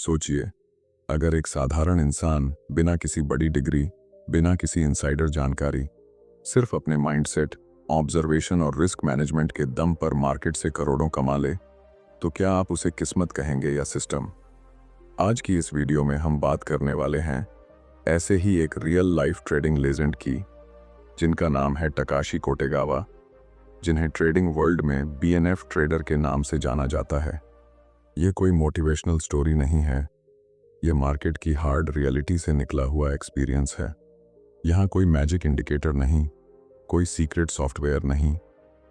सोचिए, अगर एक साधारण इंसान बिना किसी बड़ी डिग्री, बिना किसी इनसाइडर जानकारी, सिर्फ अपने माइंडसेट, ऑब्जर्वेशन और रिस्क मैनेजमेंट के दम पर मार्केट से करोड़ों कमा ले, तो क्या आप उसे किस्मत कहेंगे या सिस्टम? आज की इस वीडियो में हम बात करने वाले हैं ऐसे ही एक रियल लाइफ ट्रेडिंग लेजेंड की, जिनका नाम है टकाशी कोटेगावा, जिन्हें ट्रेडिंग वर्ल्ड में बीएनएफ ट्रेडर के नाम से जाना जाता है। ये कोई मोटिवेशनल स्टोरी नहीं है, ये मार्केट की हार्ड रियलिटी से निकला हुआ एक्सपीरियंस है। यहाँ कोई मैजिक इंडिकेटर नहीं, कोई सीक्रेट सॉफ्टवेयर नहीं,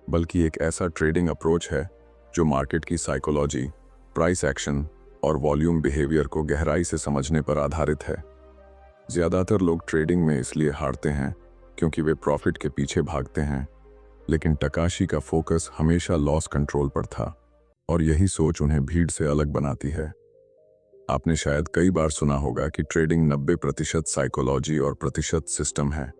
बल्कि एक ऐसा ट्रेडिंग अप्रोच है जो मार्केट की साइकोलॉजी, प्राइस एक्शन और वॉल्यूम बिहेवियर को गहराई से समझने पर आधारित है। ज़्यादातर लोग ट्रेडिंग में इसलिए हारते हैं क्योंकि वे प्रॉफिट के पीछे भागते हैं, लेकिन टकाशी का फोकस हमेशा लॉस कंट्रोल पर था, और यही सोच उन्हें भीड़ से अलग बनाती है। आपने शायद कई बार सुना होगा कि ट्रेडिंग 90% साइकोलॉजी और प्रतिशत सिस्टम है,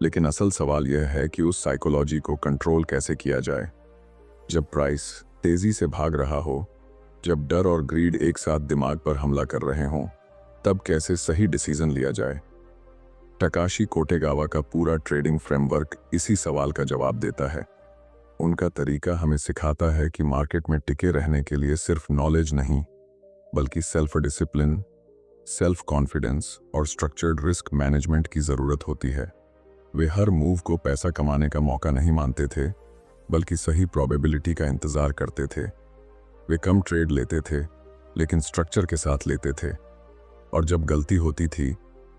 लेकिन असल सवाल यह है कि उस साइकोलॉजी को कंट्रोल कैसे किया जाए। जब प्राइस तेजी से भाग रहा हो, जब डर और ग्रीड एक साथ दिमाग पर हमला कर रहे हों, तब कैसे सही डिसीजन लिया जाए। टकाशी कोटेगावा का पूरा ट्रेडिंग फ्रेमवर्क इसी सवाल का जवाब देता है। उनका तरीका हमें सिखाता है कि मार्केट में टिके रहने के लिए सिर्फ नॉलेज नहीं, बल्कि सेल्फ डिसिप्लिन, सेल्फ कॉन्फिडेंस और स्ट्रक्चर्ड रिस्क मैनेजमेंट की ज़रूरत होती है। वे हर मूव को पैसा कमाने का मौका नहीं मानते थे, बल्कि सही प्रोबेबिलिटी का इंतज़ार करते थे। वे कम ट्रेड लेते थे, लेकिन स्ट्रक्चर के साथ लेते थे, और जब गलती होती थी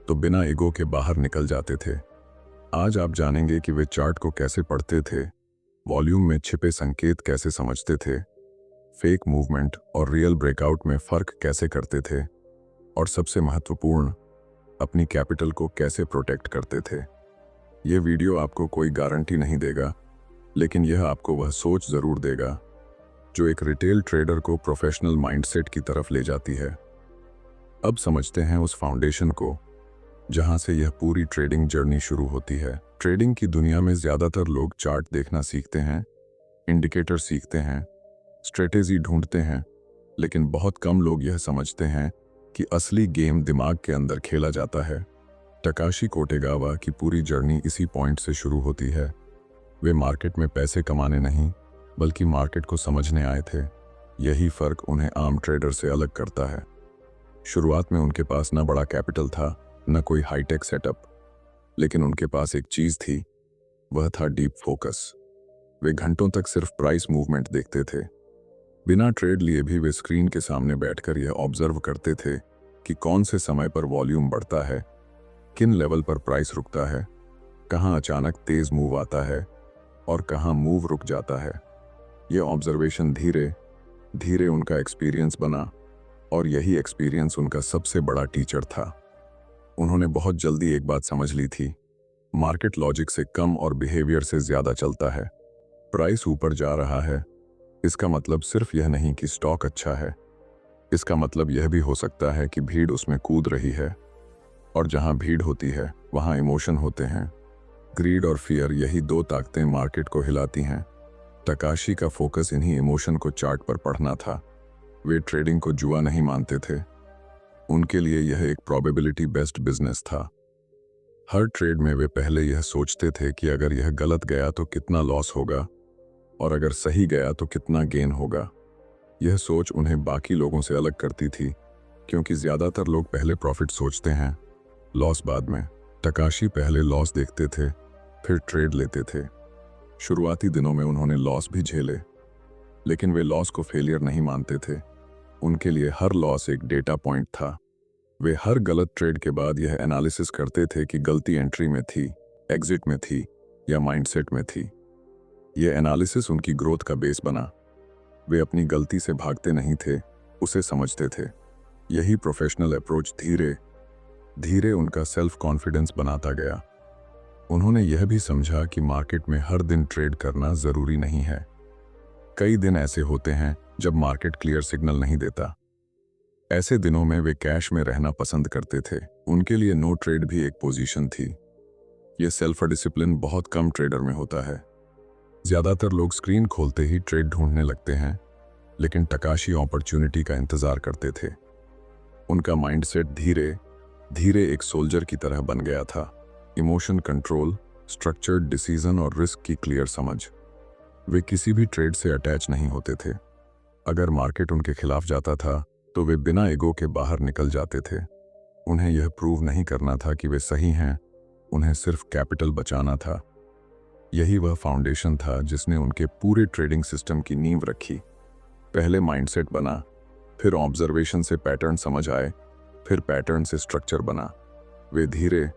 तो बिना ईगो के बाहर निकल जाते थे। आज आप जानेंगे कि वे चार्ट को कैसे पढ़ते थे, वॉल्यूम में छिपे संकेत कैसे समझते थे, फेक मूवमेंट और रियल ब्रेकआउट में फ़र्क कैसे करते थे, और सबसे महत्वपूर्ण, अपनी कैपिटल को कैसे प्रोटेक्ट करते थे। ये वीडियो आपको कोई गारंटी नहीं देगा, लेकिन यह आपको वह सोच ज़रूर देगा जो एक रिटेल ट्रेडर को प्रोफेशनल माइंडसेट की तरफ ले जाती है। अब समझते हैं उस फाउंडेशन को जहां से यह पूरी ट्रेडिंग जर्नी शुरू होती है। ट्रेडिंग की दुनिया में ज़्यादातर लोग चार्ट देखना सीखते हैं, इंडिकेटर सीखते हैं, स्ट्रेटेजी ढूंढते हैं, लेकिन बहुत कम लोग यह समझते हैं कि असली गेम दिमाग के अंदर खेला जाता है। टकाशी कोटेगावा की पूरी जर्नी इसी पॉइंट से शुरू होती है। वे मार्केट में पैसे कमाने नहीं, बल्कि मार्केट को समझने आए थे। यही फ़र्क उन्हें आम ट्रेडर से अलग करता है। शुरुआत में उनके पास न बड़ा कैपिटल था, न कोई हाईटेक सेटअप, लेकिन उनके पास एक चीज़ थी, वह था डीप फोकस। वे घंटों तक सिर्फ प्राइस मूवमेंट देखते थे। बिना ट्रेड लिए भी वे स्क्रीन के सामने बैठकर यह ऑब्जर्व करते थे कि कौन से समय पर वॉल्यूम बढ़ता है, किन लेवल पर प्राइस रुकता है, कहाँ अचानक तेज मूव आता है और कहाँ मूव रुक जाता है। यह ऑब्जर्वेशन धीरे धीरे उनका एक्सपीरियंस बना, और यही एक्सपीरियंस उनका सबसे बड़ा टीचर था। उन्होंने बहुत जल्दी एक बात समझ ली थी, मार्केट लॉजिक से कम और बिहेवियर से ज़्यादा चलता है। प्राइस ऊपर जा रहा है, इसका मतलब सिर्फ यह नहीं कि स्टॉक अच्छा है, इसका मतलब यह भी हो सकता है कि भीड़ उसमें कूद रही है, और जहां भीड़ होती है वहां इमोशन होते हैं। ग्रीड और फियर, यही दो ताकतें मार्केट को हिलाती हैं। टकाशी का फोकस इन्हीं इमोशन को चार्ट पर पढ़ना था। वे ट्रेडिंग को जुआ नहीं मानते थे, उनके लिए यह एक प्रोबेबिलिटी बेस्ड बिजनेस था। हर ट्रेड में वे पहले यह सोचते थे कि अगर यह गलत गया तो कितना लॉस होगा, और अगर सही गया तो कितना गेन होगा। यह सोच उन्हें बाकी लोगों से अलग करती थी, क्योंकि ज़्यादातर लोग पहले प्रॉफिट सोचते हैं, लॉस बाद में। टकाशी पहले लॉस देखते थे, फिर ट्रेड लेते थे। शुरुआती दिनों में उन्होंने लॉस भी झेले, लेकिन वे लॉस को फेलियर नहीं मानते थे। उनके लिए हर लॉस एक डेटा पॉइंट था। वे हर गलत ट्रेड के बाद यह एनालिसिस करते थे कि गलती एंट्री में थी, एग्जिट में थी, या माइंडसेट में थी। यह एनालिसिस उनकी ग्रोथ का बेस बना। वे अपनी गलती से भागते नहीं थे, उसे समझते थे। यही प्रोफेशनल अप्रोच धीरे धीरे उनका सेल्फ कॉन्फिडेंस बनाता गया। उन्होंने यह भी समझा कि मार्केट में हर दिन ट्रेड करना ज़रूरी नहीं है। कई दिन ऐसे होते हैं जब मार्केट क्लियर सिग्नल नहीं देता। ऐसे दिनों में वे कैश में रहना पसंद करते थे। उनके लिए नो ट्रेड भी एक पोजीशन थी। यह सेल्फ डिसिप्लिन बहुत कम ट्रेडर में होता है। ज़्यादातर लोग स्क्रीन खोलते ही ट्रेड ढूंढने लगते हैं, लेकिन टकाशी अपॉर्चुनिटी का इंतज़ार करते थे। उनका माइंडसेट धीरे धीरे एक सोल्जर की तरह बन गया था। इमोशन कंट्रोल, स्ट्रक्चर्ड डिसीजन और रिस्क की क्लियर समझ। वे किसी भी ट्रेड से अटैच नहीं होते थे। अगर मार्केट उनके खिलाफ जाता था तो वे बिना ईगो के बाहर निकल जाते थे। उन्हें यह प्रूव नहीं करना था कि वे सही हैं, उन्हें सिर्फ कैपिटल बचाना था। यही वह फाउंडेशन था जिसने उनके पूरे ट्रेडिंग सिस्टम की नींव रखी। पहले माइंडसेट बना, फिर ऑब्जर्वेशन से पैटर्न समझ आए, फिर पैटर्न से स्ट्रक्चर बना। वे धीरे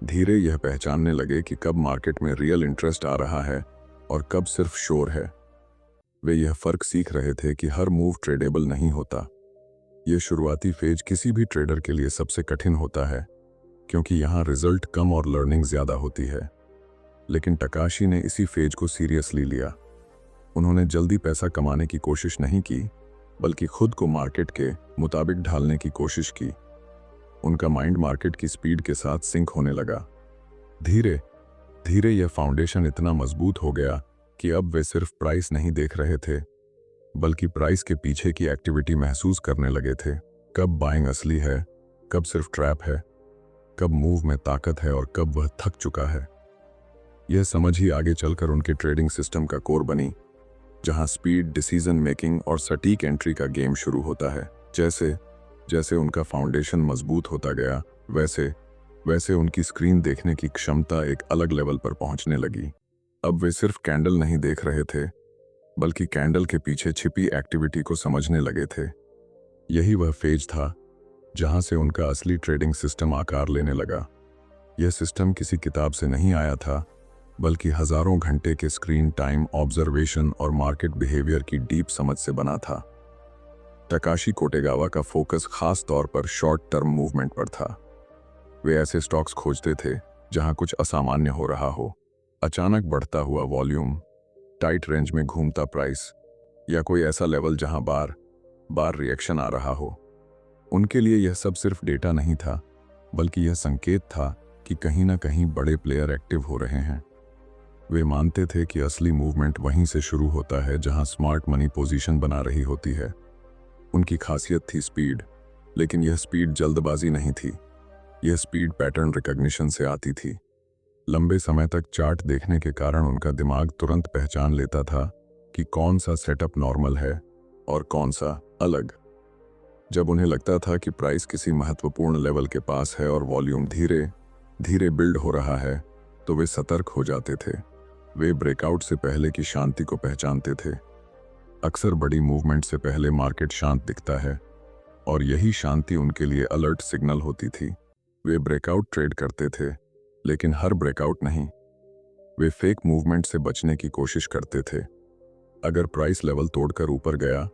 धीरे यह पहचानने लगे कि कब मार्केट में रियल इंटरेस्ट आ रहा है और कब सिर्फ शोर है। वे यह फर्क सीख रहे थे कि हर मूव ट्रेडेबल नहीं होता। यह शुरुआती फेज किसी भी ट्रेडर के लिए सबसे कठिन होता है, क्योंकि यहाँ रिजल्ट कम और लर्निंग ज्यादा होती है। लेकिन टकाशी ने इसी फेज को सीरियसली लिया। उन्होंने जल्दी पैसा कमाने की कोशिश नहीं की, बल्कि खुद को मार्केट के मुताबिक ढालने की कोशिश की। उनका माइंड मार्केट की स्पीड के साथ सिंक होने लगा। धीरे धीरे यह फाउंडेशन इतना मजबूत हो गया कि अब वे सिर्फ प्राइस नहीं देख रहे थे, बल्कि प्राइस के पीछे की एक्टिविटी महसूस करने लगे थे। कब बाइंग असली है, कब सिर्फ ट्रैप है, कब मूव में ताकत है और कब वह थक चुका है। यह समझ ही आगे चलकर उनके ट्रेडिंग सिस्टम का कोर बनी, जहां स्पीड, डिसीजन मेकिंग और सटीक एंट्री का गेम शुरू होता है। जैसे जैसे उनका फाउंडेशन मजबूत होता गया, वैसे वैसे उनकी स्क्रीन देखने की क्षमता एक अलग लेवल पर पहुंचने लगी। अब वे सिर्फ कैंडल नहीं देख रहे थे, बल्कि कैंडल के पीछे छिपी एक्टिविटी को समझने लगे थे। यही वह फेज था जहां से उनका असली ट्रेडिंग सिस्टम आकार लेने लगा। यह सिस्टम किसी किताब से नहीं आया था, बल्कि हजारों घंटे के स्क्रीन टाइम, ऑब्जर्वेशन और मार्केट बिहेवियर की डीप समझ से बना था। तकाशी कोटेगावा का फोकस खास तौर पर शॉर्ट टर्म मूवमेंट पर था। वे ऐसे स्टॉक्स खोजते थे जहां कुछ असामान्य हो रहा हो, अचानक बढ़ता हुआ वॉल्यूम, टाइट रेंज में घूमता प्राइस, या कोई ऐसा लेवल जहां बार बार रिएक्शन आ रहा हो। उनके लिए यह सब सिर्फ डेटा नहीं था, बल्कि यह संकेत था कि कहीं ना कहीं बड़े प्लेयर एक्टिव हो रहे हैं। वे मानते थे कि असली मूवमेंट वहीं से शुरू होता है जहां स्मार्ट मनी पोजीशन बना रही होती है। उनकी खासियत थी स्पीड, लेकिन यह स्पीड जल्दबाजी नहीं थी। यह स्पीड पैटर्न रिकॉग्निशन से आती थी। लंबे समय तक चार्ट देखने के कारण उनका दिमाग तुरंत पहचान लेता था कि कौन सा सेटअप नॉर्मल है और कौन सा अलग। जब उन्हें लगता था कि प्राइस किसी महत्वपूर्ण लेवल के पास है और वॉल्यूम धीरे धीरे बिल्ड हो रहा है, तो वे सतर्क हो जाते थे। वे ब्रेकआउट से पहले की शांति को पहचानते थे। अक्सर बड़ी मूवमेंट से पहले मार्केट शांत दिखता है, और यही शांति उनके लिए अलर्ट सिग्नल होती थी। वे ब्रेकआउट ट्रेड करते थे, लेकिन हर ब्रेकआउट नहीं। वे फेक मूवमेंट से बचने की कोशिश करते थे। अगर प्राइस लेवल तोड़कर ऊपर गया,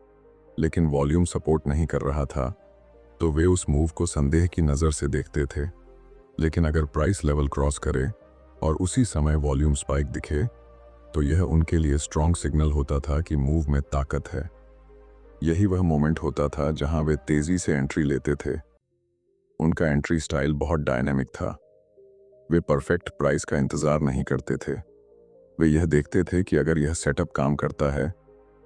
लेकिन वॉल्यूम सपोर्ट नहीं कर रहा था, तो वे उस मूव को संदेह की नज़र से देखते थे। लेकिन अगर प्राइस लेवल क्रॉस करे और उसी समय वॉल्यूम स्पाइक दिखे, तो यह उनके लिए स्ट्रॉन्ग सिग्नल होता था कि मूव में ताकत है। यही वह मोमेंट होता था जहां वे तेजी से एंट्री लेते थे। उनका एंट्री स्टाइल बहुत डायनामिक था। वे परफेक्ट प्राइस का इंतजार नहीं करते थे। वे यह देखते थे कि अगर यह सेटअप काम करता है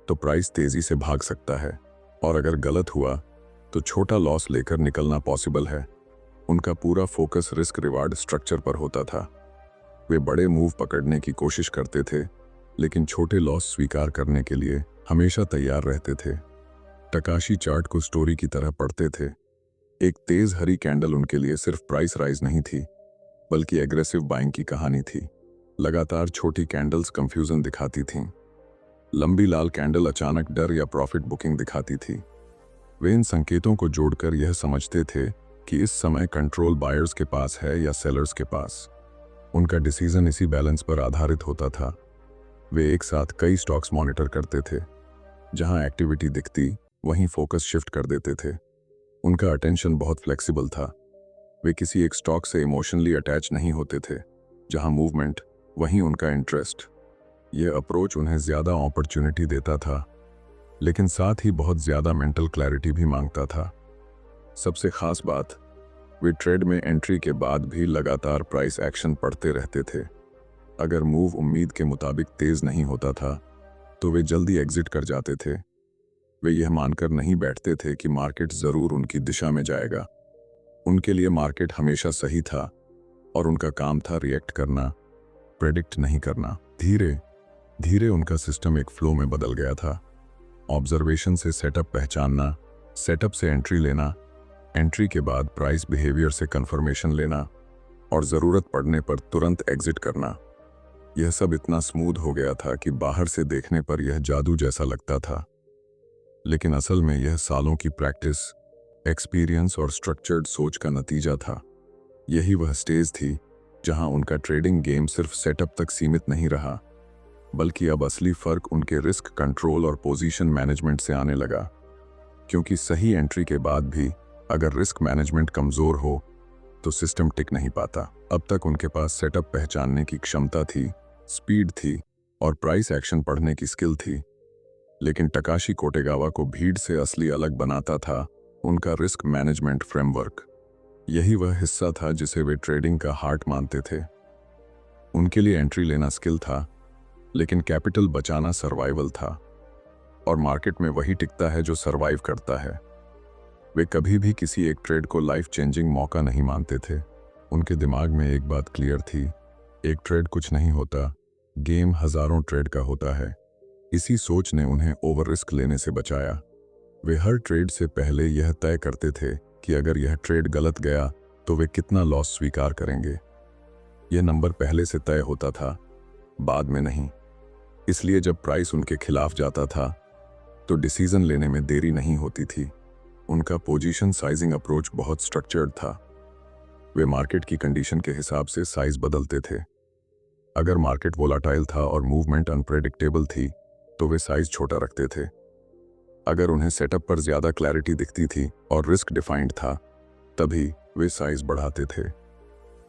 तो प्राइस तेजी से भाग सकता है, और अगर गलत हुआ तो छोटा लॉस लेकर निकलना पॉसिबल है। उनका पूरा फोकस रिस्क रिवार्ड स्ट्रक्चर पर होता था। वे बड़े मूव पकड़ने की कोशिश करते थे, लेकिन छोटे लॉस स्वीकार करने के लिए हमेशा तैयार रहते थे। टकाशी चार्ट को स्टोरी की तरह पढ़ते थे। एक तेज हरी कैंडल उनके लिए सिर्फ प्राइस राइज नहीं थी, बल्कि एग्रेसिव बाइंग की कहानी थी। लगातार छोटी कैंडल्स कंफ्यूजन दिखाती थीं। लंबी लाल कैंडल अचानक डर या प्रॉफिट बुकिंग दिखाती थी। वे इन संकेतों को जोड़कर यह समझते थे कि इस समय कंट्रोल बायर्स के पास है या सेलर्स के पास। उनका डिसीजन इसी बैलेंस पर आधारित होता था। वे एक साथ कई स्टॉक्स मॉनिटर करते थे। जहां एक्टिविटी दिखती, वहीं फोकस शिफ्ट कर देते थे। उनका अटेंशन बहुत फ्लेक्सिबल था। वे किसी एक स्टॉक से इमोशनली अटैच नहीं होते थे। जहां मूवमेंट, वहीं उनका इंटरेस्ट। यह अप्रोच उन्हें ज़्यादा अपॉर्चुनिटी देता था, लेकिन साथ ही बहुत ज़्यादा मेंटल क्लैरिटी भी मांगता था। सबसे खास बात, वे ट्रेड में एंट्री के बाद भी लगातार प्राइस एक्शन पढ़ते रहते थे। अगर मूव उम्मीद के मुताबिक तेज नहीं होता था, तो वे जल्दी एग्जिट कर जाते थे। वे यह मानकर नहीं बैठते थे कि मार्केट जरूर उनकी दिशा में जाएगा। उनके लिए मार्केट हमेशा सही था और उनका काम था रिएक्ट करना, प्रेडिक्ट नहीं करना। धीरे धीरे उनका सिस्टम एक फ्लो में बदल गया था। ऑब्जर्वेशन से सेटअप पहचानना, सेटअप से एंट्री लेना, एंट्री के बाद प्राइस बिहेवियर से कंफर्मेशन लेना और ज़रूरत पड़ने पर तुरंत एग्जिट करना। यह सब इतना स्मूथ हो गया था कि बाहर से देखने पर यह जादू जैसा लगता था, लेकिन असल में यह सालों की प्रैक्टिस, एक्सपीरियंस और स्ट्रक्चर्ड सोच का नतीजा था। यही वह स्टेज थी जहां उनका ट्रेडिंग गेम सिर्फ सेटअप तक सीमित नहीं रहा, बल्कि अब असली फर्क उनके रिस्क कंट्रोल और पोजीशन मैनेजमेंट से आने लगा। क्योंकि सही एंट्री के बाद भी अगर रिस्क मैनेजमेंट कमजोर हो तो सिस्टम टिक नहीं पाता। अब तक उनके पास सेटअप पहचानने की क्षमता थी, स्पीड थी और प्राइस एक्शन पढ़ने की स्किल थी, लेकिन टकाशी कोटेगावा को भीड़ से असली अलग बनाता था उनका रिस्क मैनेजमेंट फ्रेमवर्क। यही वह हिस्सा था जिसे वे ट्रेडिंग का हार्ट मानते थे। उनके लिए एंट्री लेना स्किल था, लेकिन कैपिटल बचाना सर्वाइवल था, और मार्केट में वही टिकता है जो सर्वाइव करता है। वे कभी भी किसी एक ट्रेड को लाइफ चेंजिंग मौका नहीं मानते थे। उनके दिमाग में एक बात क्लियर थी, एक ट्रेड कुछ नहीं होता, गेम हजारों ट्रेड का होता है। इसी सोच ने उन्हें ओवर रिस्क लेने से बचाया। वे हर ट्रेड से पहले यह तय करते थे कि अगर यह ट्रेड गलत गया तो वे कितना लॉस स्वीकार करेंगे। यह नंबर पहले से तय होता था, बाद में नहीं। इसलिए जब प्राइस उनके खिलाफ जाता था तो डिसीजन लेने में देरी नहीं होती थी। उनका पोजीशन साइजिंग अप्रोच बहुत स्ट्रक्चर्ड था। वे मार्केट की कंडीशन के हिसाब से साइज बदलते थे। अगर मार्केट वोलाटाइल था और मूवमेंट अनप्रेडिक्टेबल थी तो वे साइज छोटा रखते थे। अगर उन्हें सेटअप पर ज्यादा क्लैरिटी दिखती थी और रिस्क डिफाइंड था, तभी वे साइज बढ़ाते थे।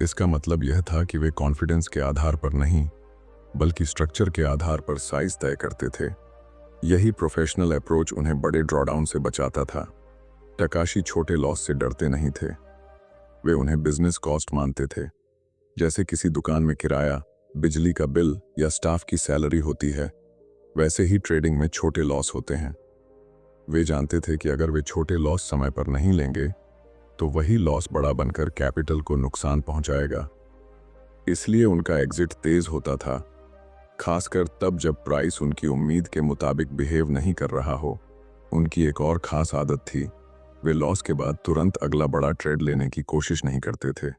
इसका मतलब यह था कि वे कॉन्फिडेंस के आधार पर नहीं, बल्कि स्ट्रक्चर के आधार पर साइज तय करते थे। यही प्रोफेशनल अप्रोच उन्हें बड़े ड्रॉडाउन से बचाता था। टकाशी छोटे लॉस से डरते नहीं थे, वे उन्हें बिजनेस कॉस्ट मानते थे। जैसे किसी दुकान में किराया, बिजली का बिल या स्टाफ की सैलरी होती है, वैसे ही ट्रेडिंग में छोटे लॉस होते हैं। वे जानते थे कि अगर वे छोटे लॉस समय पर नहीं लेंगे तो वही लॉस बड़ा बनकर कैपिटल को नुकसान पहुंचाएगा। इसलिए उनका एग्जिट तेज होता था, खासकर तब जब प्राइस उनकी उम्मीद के मुताबिक बिहेव नहीं कर रहा हो। उनकी एक और खास आदत थी, वे लॉस के बाद तुरंत अगला बड़ा ट्रेड लेने की कोशिश नहीं करते थे।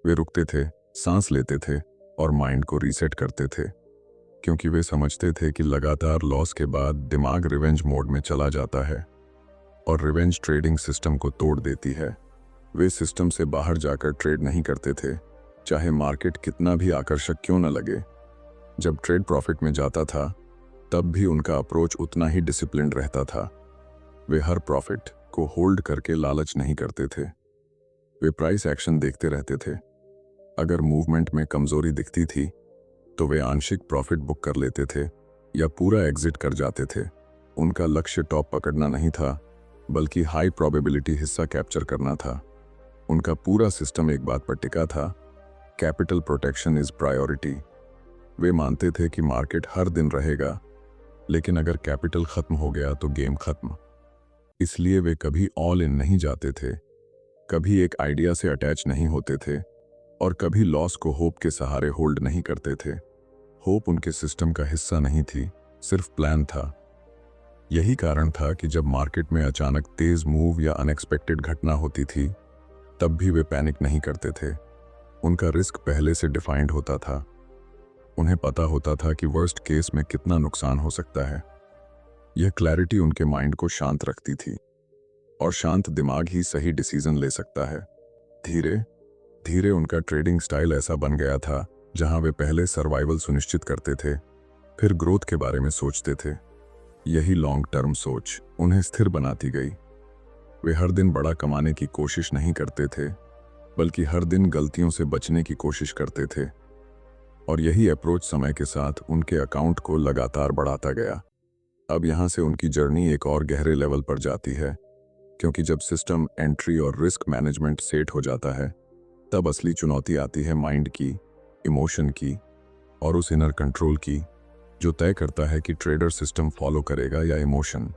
वे रुकते थे, सांस लेते थे और माइंड को रीसेट करते थे, क्योंकि वे समझते थे कि लगातार लॉस के बाद दिमाग रिवेंज मोड में चला जाता है और रिवेंज ट्रेडिंग सिस्टम को तोड़ देती है। वे सिस्टम से बाहर जाकर ट्रेड नहीं करते थे, चाहे मार्केट कितना भी आकर्षक क्यों न लगे। जब ट्रेड प्रॉफिट में जाता था तब भी उनका अप्रोच उतना ही डिसिप्लिन्ड रहता था। वे हर प्रॉफिट को होल्ड करके लालच नहीं करते थे। वे प्राइस एक्शन देखते रहते थे। अगर मूवमेंट में कमजोरी दिखती थी तो वे आंशिक प्रॉफिट बुक कर लेते थे या पूरा एग्जिट कर जाते थे। उनका लक्ष्य टॉप पकड़ना नहीं था, बल्कि हाई प्रोबेबिलिटी हिस्सा कैप्चर करना था। उनका पूरा सिस्टम एक बात पर टिका था, कैपिटल प्रोटेक्शन इज प्रायोरिटी। वे मानते थे कि मार्केट हर दिन रहेगा, लेकिन अगर कैपिटल खत्म हो गया तो गेम खत्म। इसलिए वे कभी ऑल इन नहीं जाते थे, कभी एक आइडिया से अटैच नहीं होते थे और कभी लॉस को होप के सहारे होल्ड नहीं करते थे। होप उनके सिस्टम का हिस्सा नहीं थी, सिर्फ प्लान था। यही कारण था कि जब मार्केट में अचानक तेज मूव या अनएक्सपेक्टेड घटना होती थी तब भी वे पैनिक नहीं करते थे। उनका रिस्क पहले से डिफाइंड होता था। उन्हें पता होता था कि वर्स्ट केस में कितना नुकसान हो सकता है। यह क्लैरिटी उनके माइंड को शांत रखती थी, और शांत दिमाग ही सही डिसीजन ले सकता है। धीरे धीरे उनका ट्रेडिंग स्टाइल ऐसा बन गया था जहां वे पहले सर्वाइवल सुनिश्चित करते थे, फिर ग्रोथ के बारे में सोचते थे। यही लॉन्ग टर्म सोच उन्हें स्थिर बनाती गई। वे हर दिन बड़ा कमाने की कोशिश नहीं करते थे, बल्कि हर दिन गलतियों से बचने की कोशिश करते थे, और यही अप्रोच समय के साथ उनके अकाउंट को लगातार बढ़ाता गया। अब यहाँ से उनकी जर्नी एक और गहरे लेवल पर जाती है, क्योंकि जब सिस्टम, एंट्री और रिस्क मैनेजमेंट सेट हो जाता है तब असली चुनौती आती है माइंड की, इमोशन की और उस इनर कंट्रोल की जो तय करता है कि ट्रेडर सिस्टम फॉलो करेगा या इमोशन।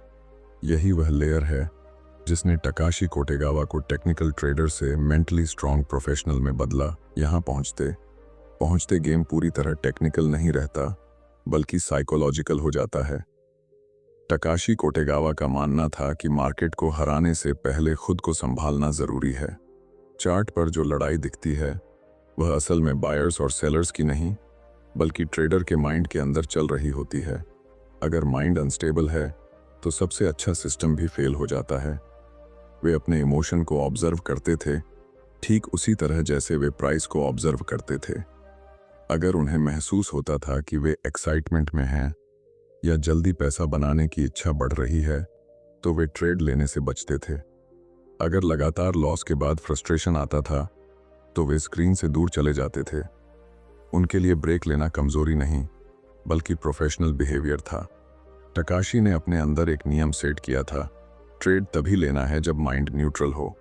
यही वह लेयर है जिसने टकाशी कोटेगावा को टेक्निकल ट्रेडर से मेंटली स्ट्रॉन्ग प्रोफेशनल में बदला। यहाँ पहुंचते पहुंचते गेम पूरी तरह टेक्निकल नहीं रहता बल्कि साइकोलॉजिकल हो जाता है। टकाशी कोटेगावा का मानना था कि मार्केट को हराने से पहले खुद को संभालना जरूरी है। चार्ट पर जो लड़ाई दिखती है वह असल में बायर्स और सेलर्स की नहीं बल्कि ट्रेडर के माइंड के अंदर चल रही होती है। अगर माइंड अनस्टेबल है तो सबसे अच्छा सिस्टम भी फेल हो जाता है। वे अपने इमोशन को ऑब्जर्व करते थे, ठीक उसी तरह जैसे वे प्राइस को ऑब्जर्व करते थे। अगर उन्हें महसूस होता था कि वे एक्साइटमेंट में हैं या जल्दी पैसा बनाने की इच्छा बढ़ रही है तो वे ट्रेड लेने से बचते थे। अगर लगातार लॉस के बाद फ्रस्ट्रेशन आता था तो वे स्क्रीन से दूर चले जाते थे। उनके लिए ब्रेक लेना कमजोरी नहीं बल्कि प्रोफेशनल बिहेवियर था। टकाशी ने अपने अंदर एक नियम सेट किया था, ट्रेड तभी लेना है जब माइंड न्यूट्रल हो,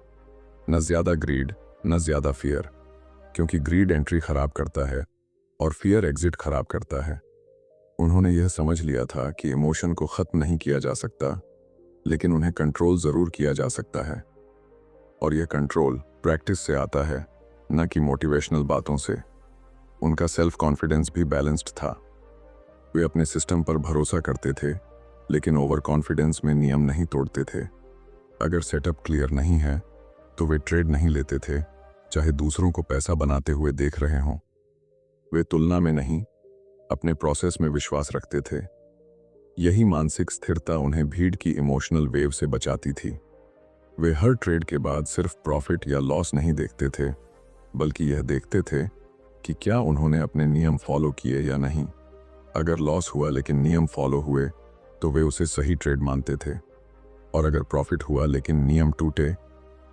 न ज्यादा ग्रीड न ज्यादा फियर, क्योंकि ग्रीड एंट्री खराब करता है और फियर एग्जिट खराब करता है। उन्होंने यह समझ लिया था कि इमोशन को खत्म नहीं किया जा सकता लेकिन उन्हें कंट्रोल जरूर किया जा सकता है, और यह कंट्रोल प्रैक्टिस से आता है न कि मोटिवेशनल बातों से। उनका सेल्फ कॉन्फिडेंस भी बैलेंस्ड था। वे अपने सिस्टम पर भरोसा करते थे लेकिन ओवर कॉन्फिडेंस में नियम नहीं तोड़ते थे। अगर सेटअप क्लियर नहीं है तो वे ट्रेड नहीं लेते थे, चाहे दूसरों को पैसा बनाते हुए देख रहे हों। वे तुलना में नहीं, अपने प्रोसेस में विश्वास रखते थे। यही मानसिक स्थिरता उन्हें भीड़ की इमोशनल वेव से बचाती थी। वे हर ट्रेड के बाद सिर्फ प्रॉफिट या लॉस नहीं देखते थे बल्कि यह देखते थे कि क्या उन्होंने अपने नियम फॉलो किए या नहीं। अगर लॉस हुआ लेकिन नियम फॉलो हुए तो वे उसे सही ट्रेड मानते थे, और अगर प्रॉफिट हुआ लेकिन नियम टूटे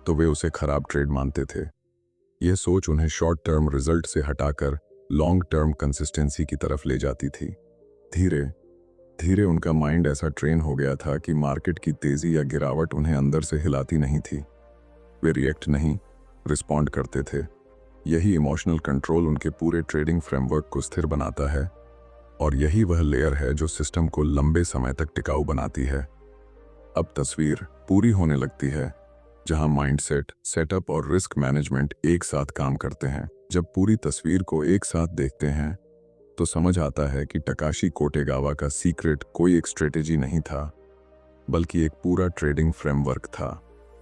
तो वे उसे खराब ट्रेड मानते थे। यह सोच उन्हें शॉर्ट टर्म रिजल्ट से हटाकर लॉन्ग टर्म कंसिस्टेंसी की तरफ ले जाती थी। धीरे धीरे उनका माइंड ऐसा ट्रेन हो गया था कि मार्केट की तेजी या गिरावट उन्हें अंदर से हिलाती नहीं थी। वे रिएक्ट नहीं, रिस्पॉन्ड करते थे। यही इमोशनल कंट्रोल उनके पूरे ट्रेडिंग फ्रेमवर्क को स्थिर बनाता है, और यही वह लेयर है जो सिस्टम को लंबे समय तक टिकाऊ बनाती है। अब तस्वीर पूरी होने लगती है जहां माइंडसेट, सेटअप और रिस्क मैनेजमेंट एक साथ काम करते हैं। जब पूरी तस्वीर को एक साथ देखते हैं तो समझ आता है कि टकाशी कोटेगावा का सीक्रेट कोई एक स्ट्रेटेजी नहीं था बल्कि एक पूरा ट्रेडिंग फ्रेमवर्क था।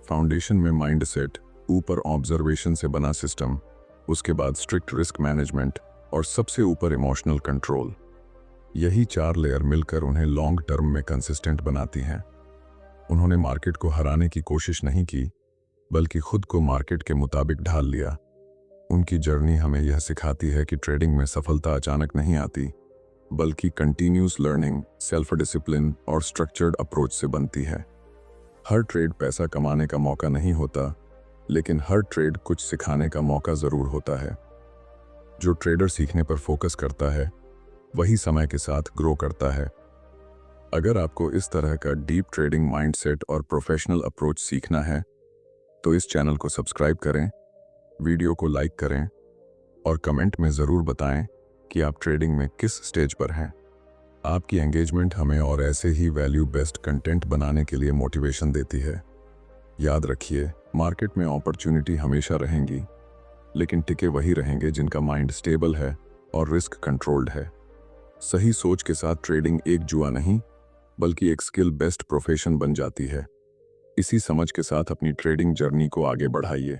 फाउंडेशन में माइंडसेट, ऊपर ऑब्जर्वेशन से बना सिस्टम, उसके बाद स्ट्रिक्ट रिस्क मैनेजमेंट और सबसे ऊपर इमोशनल कंट्रोल। यही 4 लेयर मिलकर उन्हें लॉन्ग टर्म में कंसिस्टेंट बनाती हैं। उन्होंने मार्केट को हराने की कोशिश नहीं की बल्कि खुद को मार्केट के मुताबिक ढाल लिया। उनकी जर्नी हमें यह सिखाती है कि ट्रेडिंग में सफलता अचानक नहीं आती बल्कि कंटिन्यूस लर्निंग, सेल्फ डिसिप्लिन और स्ट्रक्चर्ड अप्रोच से बनती है। हर ट्रेड पैसा कमाने का मौका नहीं होता लेकिन हर ट्रेड कुछ सिखाने का मौका जरूर होता है। जो ट्रेडर सीखने पर फोकस करता है वही समय के साथ ग्रो करता है। अगर आपको इस तरह का डीप ट्रेडिंग माइंडसेट और प्रोफेशनल अप्रोच सीखना है तो इस चैनल को सब्सक्राइब करें, वीडियो को लाइक करें और कमेंट में ज़रूर बताएं कि आप ट्रेडिंग में किस स्टेज पर हैं। आपकी एंगेजमेंट हमें और ऐसे ही वैल्यू बेस्ड कंटेंट बनाने के लिए मोटिवेशन देती है। याद रखिए, मार्केट में अपॉर्चुनिटी हमेशा रहेंगी लेकिन टिके वही रहेंगे जिनका माइंड स्टेबल है और रिस्क कंट्रोल्ड है। सही सोच के साथ ट्रेडिंग एक जुआ नहीं बल्कि एक स्किल बेस्ड प्रोफेशन बन जाती है। इसी समझ के साथ अपनी ट्रेडिंग जर्नी को आगे बढ़ाइए।